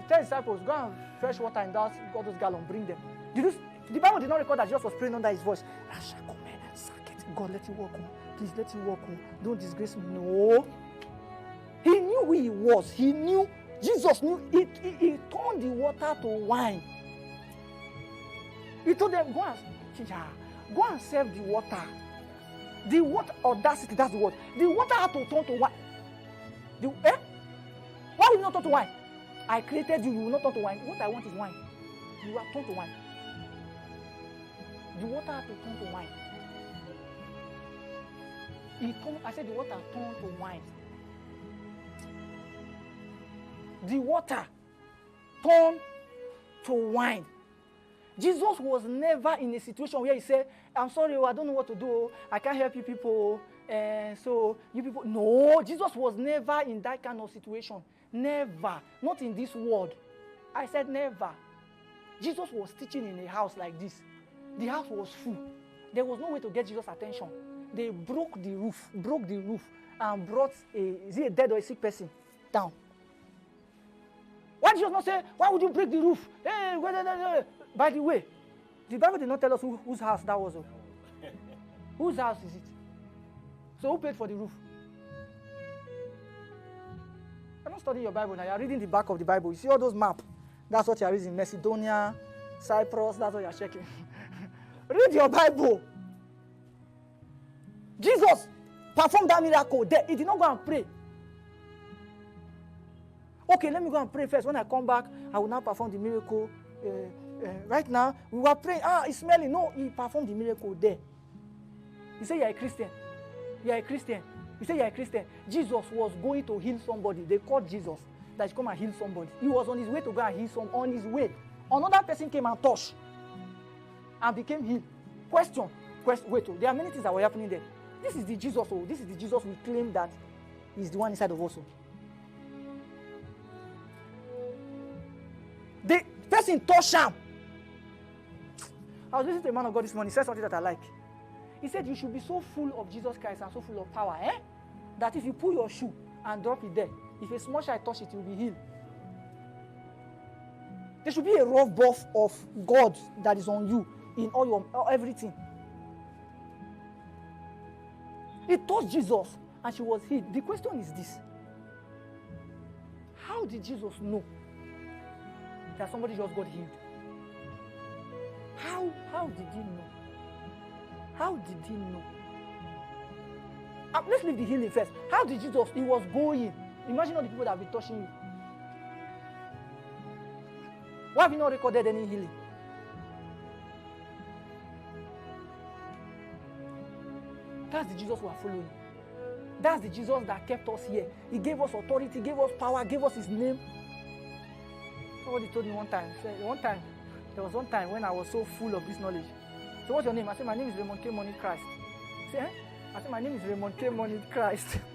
tell his disciples, go and fetch water and all those gallons, bring them. The Bible did not record that Jesus was praying under his voice. God, let you walk on. Please let you walk on. Don't disgrace me. No. He knew who he was. He knew. Jesus knew. He turned the water to wine. He told them, go and serve the water. The water, audacity, that's the word. The water had to turn to wine. Why will you not turn to wine? I created you, you will not turn to wine. What I want is wine. You are turned to wine. The water had to turn to wine. I said the water turned to wine. The water turned to wine. Jesus was never in a situation where he said, I'm sorry, I don't know what to do. I can't help you people. So you people. No, Jesus was never in that kind of situation. Never. Not in this world. I said never. Jesus was teaching in a house like this. The house was full. There was no way to get Jesus' attention. They broke the roof, and brought a dead or a sick person down. Why did Jesus not say, why would you break the roof? Hey, by the way, the Bible did not tell us whose house that was. Whose house is it? So who paid for the roof? You're not studying your Bible now. You're reading the back of the Bible. You see all those maps. That's what you're reading. Macedonia, Cyprus, that's what you're checking. Read your Bible. Jesus performed that miracle there. He did not go and pray. Okay, let me go and pray first. When I come back, I will now perform the miracle. Right now, we were praying. It's smelling. No, he performed the miracle there. You say you're a Christian. You're a Christian. You say you're a Christian. Jesus was going to heal somebody. They called Jesus that he come and heal somebody. He was on his way to go and heal someone. On his way, another person came and touched and became healed. Question. Wait, there are many things that were happening there. This is the Jesus. This is the Jesus we claim that is the one inside of us. The person touched him. I was listening to a man of God this morning. He said something that I like. He said you should be so full of Jesus Christ and so full of power, that if you pull your shoe and drop it there, if a small child touch it, you'll be healed. There should be a rough buff of God that is on you in all your everything. He touched Jesus and she was healed. The question is this: how did Jesus know that somebody just got healed? How did he know? How did he know? Let's leave the healing first. How did Jesus? He was going. Imagine all the people that have been touching you. Why have you not recorded any healing? That's the Jesus we are following. That's the Jesus that kept us here. He gave us authority, gave us power, gave us his name. Somebody told me one time, there was one time when I was so full of this knowledge. So what's your name? I said, my name is Raymond K. Money Christ. Say, I said, my name is Raymond K. Money Christ.